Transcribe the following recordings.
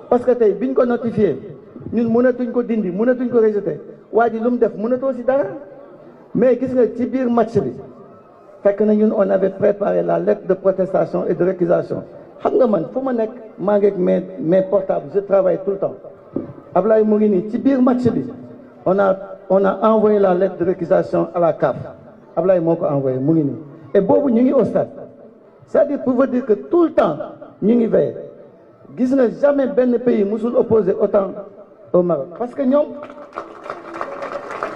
parce que tey biñ ko notifié ñun mënatuñ ko dindi mënatuñ ko rejeté waa ji lu mu def mënatoo si dara mais gis nga ci biir match bi fekk na ñun on avait préparé la lettre de protestation et de récusation xam nga man fu ma nekk maa ngi ak mes portables je travaille tout le temps Abdoulaye mu ngi nii ci biir match bi on a envoyé la lettre de récusation à la CAF Abdoulaye moo ko envoyé mu ngi nii et boobu ñu ngi au stade c'est-à-dire pour vous dire que tout le temps ñu ngi veillé gis nga jamais benn pays musul opposé autant au Maroc parce que ñoom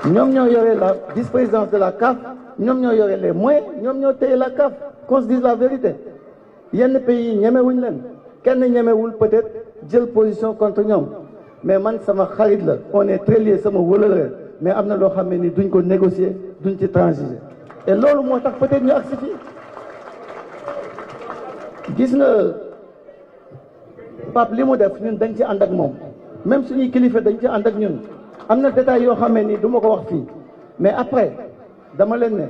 ñoo yore la vice-présidence de la CAF ñoom ñoo yore les moyens ñoom ñoo téye la CAF qu'on se dise la vérité yenn pays yi ñemewuñ leen kenn ñemewul peut-être jël position contre ñoom mais man sama xarit la on est très liés sama wëlale mais am na loo xam ne ni duñ ko négocier duñ ci transiger et loolu moo tax peut-être ñu agsi fii gis nga Pape li mu def ñun dañ ci ànd ak moom même suñuy kilifa dañ ci ànd ak ñun am na détails yoo xam ne ni du ma ko wax fii mais après dama leen ne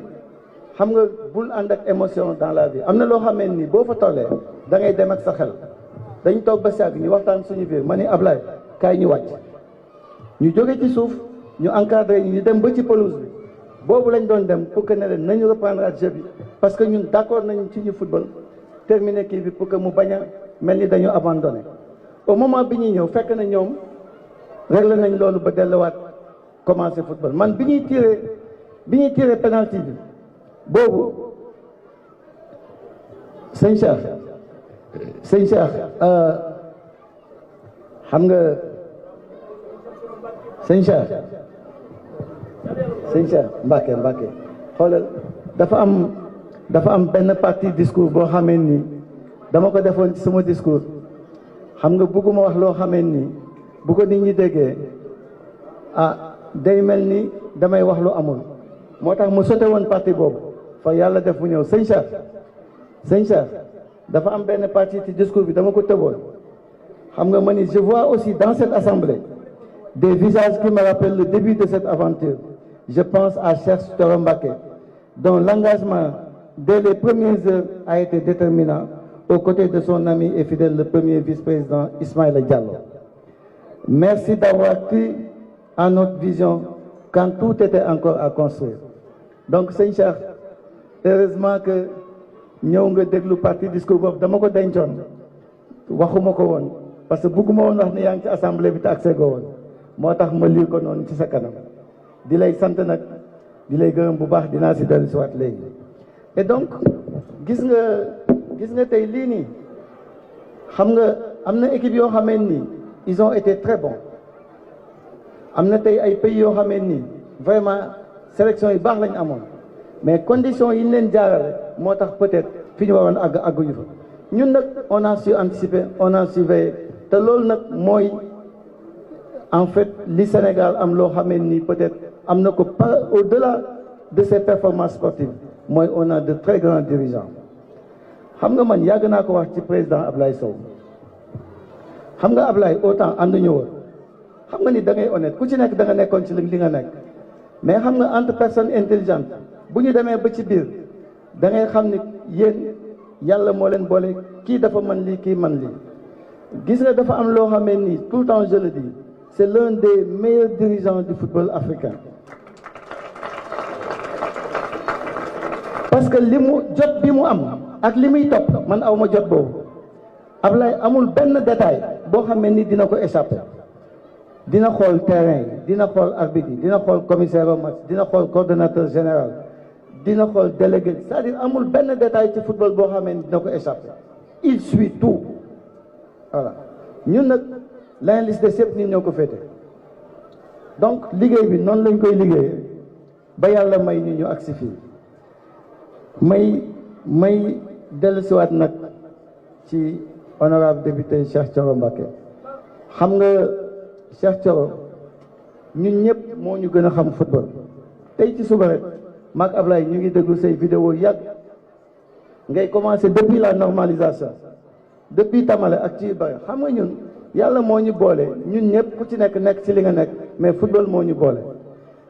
xam nga bul ànd ak émotion dans la vie am na loo xam ne ni boo fa tollee da ngay dem ak sa xel dañ toog ba sàgg ñu waxtaan suñu biir ma ni Ablaye kaay ñu wàcc ñu jóge ci suuf ñu encadré ñu dem ba ci pelouse bi boobu lañ doon dem pour que ne leen nañu reprendre ak jeu bi parce que ñun d'accord nañu ci ñu football terminer kii bi pour que mu bañ a mel ni dañu abandonné au moment bi ñuy ñëw fekk na ñoom réglé nañ loolu ba delluwaat commencé football man bi ñuy tiré penalty bi boobu sëñ Cheikh xam nga sëñ Cheikh Mbacke xoolal dafa am benn partie discours boo xamee ni dama ko defoon ci sama discours xam nga bëgguma wax loo xamee ni bu ko nit ñi déggee day mel ni damay wax lu amul moo tax mu sote woon partie boobu fa yàlla def mu ñëw sëñ Cheikh dafa am benn partie ci discours bi dama ko tëboon xam nga ma ni je vois aussi dans cette assemblée des visages qui me rappellent le début de cette aventure je pense à Cheikh Thioro Mbacké dont l'engagement dès les premières heures a été déterminant aux côtés de son ami et fidèle le premier vice-président Ismaïla Diallo. Merci d'avoir cru en notre vision quand tout était encore à construire. Donc sëñ Cheikh heureusement que ñëw nga déglu partie discours boobu dama ko dencoon waxuma ko woon parce que bëgguma woon wax ne yaa ngi ci assemblée bi te accès go woon moo tax ma lire ko noonu ci sa kanam di lay sant nag di lay gërëm bu baax dinaa si dellu si waat léegi et donc gis nga tey lii nii xam nga am na équipe yoo xamee nii ils ont été très bons am na tey ay pays yoo xamee nii vraiment sélection yi baax lañu amoon mais conditions yi ñu leen jaarale moo tax peut-être fi ñu waroon àgguñu fa ñun nag on a su anticiper on a su veiller te loolu nag mooy en fait li Sénégal am loo xamee nii peut-être am na ko pas au-delà de ses performances sportives mooy on a de très grands dirigeants xam nga man yàgg naa ko wax ci président Abdoulaye Sow xam nga Abdoulaye autant ànduñu woon xam nga ni da ngay honnête ku ci nekk da nga nekkoon ci li nga nekk mais xam nga entre personnes intelligentes bu ñu demee ba ci biir da ngay xam ni yéen yàlla moo leen boole kii dafa mën lii kii man lii gis nga dafa am loo xamee nii tout le temps je le dis c'est l'un des meilleurs dirigeants du football africain parce que li mu jot bi mu am ak li muy topp man aw ma jot boobu Ablaye amul benn détail boo xamee ni dina ko échapper dina xool terrain yi dina xool arbitre yi dina xool commissaire au match dina xool coordonnateur général dina xool délégué c'est-à-dire amul benn détail ci football boo xamee ni dina ko échapper il suit tout voilà ñun nag leneen li si des yëpp ñun ñoo ko féete donc liggéey bi noonu lañ koy liggéeyee ba yàlla may ñu agsi fii may dellusiwaat nag ci honorable député Cheikh Thioro Mbacké xam nga Cheikh Thioro ñun ñëpp moo ñu gën a xam football tey ci suba rek maak Ablaye ñu ngi déglu say vidéo yàgg ngay commencer depuis la normalisation depuis Tapalé ak ci bari xam nga ñun yàlla moo ñu boole ñun ñëpp ku ci nekk ci li nga nekk mais football moo ñu boole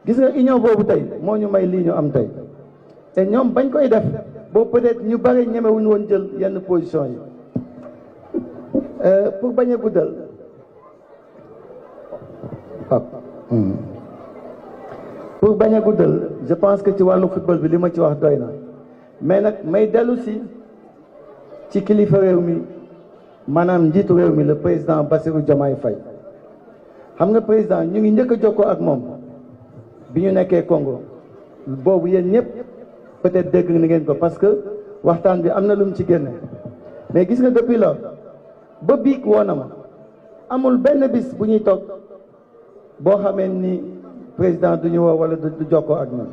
gis nga union boobu tey moo ñu may lii ñu am tey te ñoom bañ koy def boobu peut-être ñu bari ñemewuñu woon jël yenn position yi pour bañ a guddal pour bañ a guddal je pense que ci wàllu football bi li ma ci wax doy na mais nag may dellu si ci kilifa réew mi maanaam njiitu réew mi le président Bassirou Diomaye Faye xam nga président ñu ngi njëkk a jokkoo ak moom bi ñu nekkee Congo boobu yéen ñëpp peut-être dégg ni ngeen ko parce que waxtaan bi am na lu mu ci génne mais gis nga depuis lors ba biig woo na ma amul benn bis bu ñuy toog boo xamee ni président du ñu woo wala du jokkoo ak ñun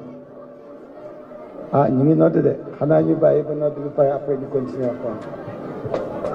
ah ñu ngi nodd de xanaa ñu bàyyi ba nodd bi pare après ñu continuer waxtaan.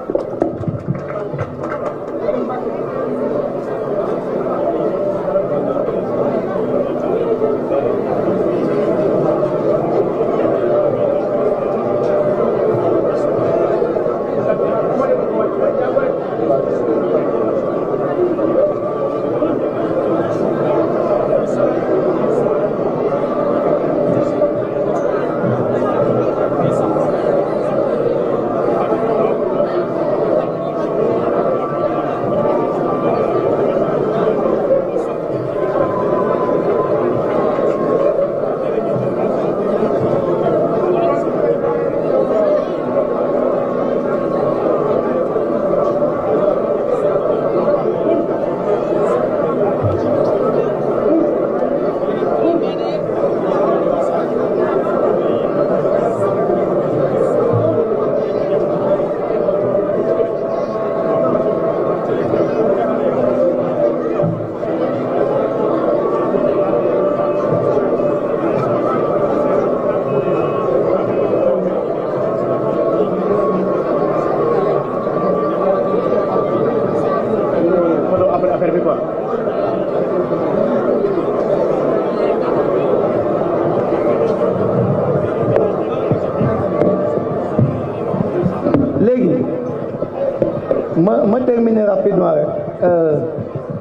ma terminer rapidement rek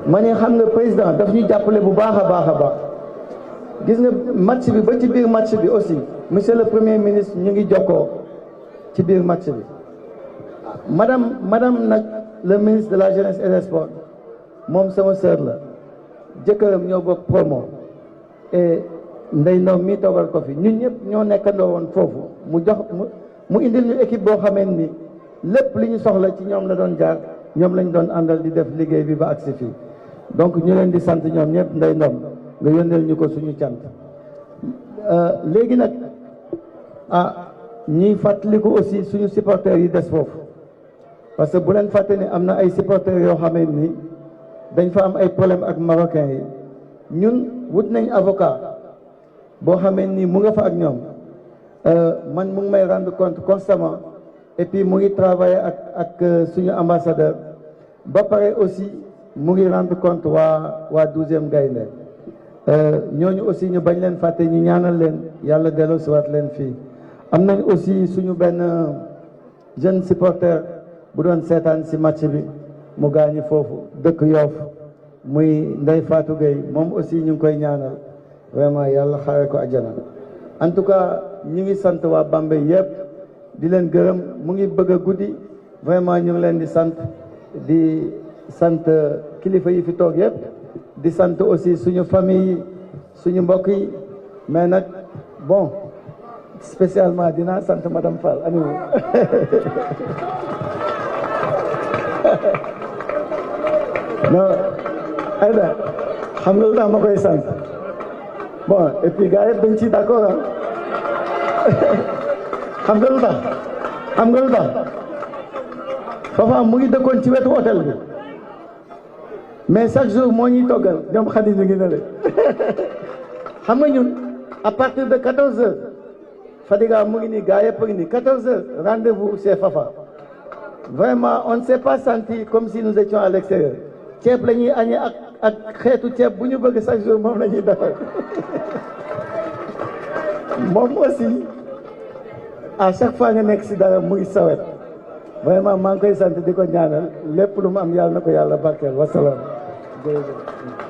ma ne xam nga président daf ñu jàppale bu baax a baax a baax gis nga match bi ba ci biir match bi aussi monsieur le premier ministre ñu ngi jokkoo ci biir match bi madame nag le ministre de la jeunesse et des sports moom sama sœur la jëkkëram ñoo bokk promo et ndey noom mi toogal ko fi ñun ñëpp ñoo nekkandoo woon foofu mu jox mu indil ñu équipe boo xamee ni lépp li ñu soxla ci ñoom la doon jaar ñoom lañ doon àndal di def liggéey bi ba agsi fii donc ñu leen di sant ñoom ñëpp ndey ndom nga yónneel ñu ko suñu cant léegi nag ñuy fàttaliku aussi suñu supporters yi des foofu parce que bu leen fàtte ni am na ay supporters yoo xamee ni dañ fa am ay problème ak marocains yi ñun wut nañ avocat boo xamee ni mu nga fa ak ñoom man mu ngi may rendre compte constamment et puis mu ngi travailler ak suñu ambassadeur ba pare aussi mu ngi rendre compte waa 12e gaynde ñooñu aussi ñu bañ leen fàtte ñu ñaanal leen yàlla delloo si waat leen fii am nañ aussi suñu benn jeune supporter bu doon seetaan si match bi mu gaañu foofu dëkk Yoff muy Ndeye Fatou Gueye moom aussi ñu ngi koy ñaanal vraiment yàlla xaare ko àjjana en tout cas ñu ngi sant waa Bambey yëpp di leen gërëm mu ngi bëgg a guddi vraiment ñu ngi leen di sant kilifa yi fi toog yëpp di sant aussi suñu famille yi suñu mbokk yi mais nag bon spécialement dinaa sant madame Fall aniwu non Aïda xam nga lu tax ma koy sant bon et puis gars yëpp dañ ci d'accord xam nga lu tax Fafa mu ngi dëkkoon ci wetu hôtel bi mais chaque jour moo ñuy toggal ñoom xadi ñu ngi ne le xam nga ñun à partir de 14 heures Fadiga mu ngi nii gars yëpp a ngi nii 14 heures rendez-vous chez Fafa vraiment on ne s'est pas senti comme si nous étions à l'extérieur ceeb la ñuy añee ak xeetu ceeb bu ñu bëgg chaque jour moom la ñuy defar moom aussi à chaque fois nga nekk si dara mu ngi sawet vraiment maa ngi koy sant di ko ñaanal lépp lu mu am yàlla na ko yàlla barkeel wasalaam jërëjëf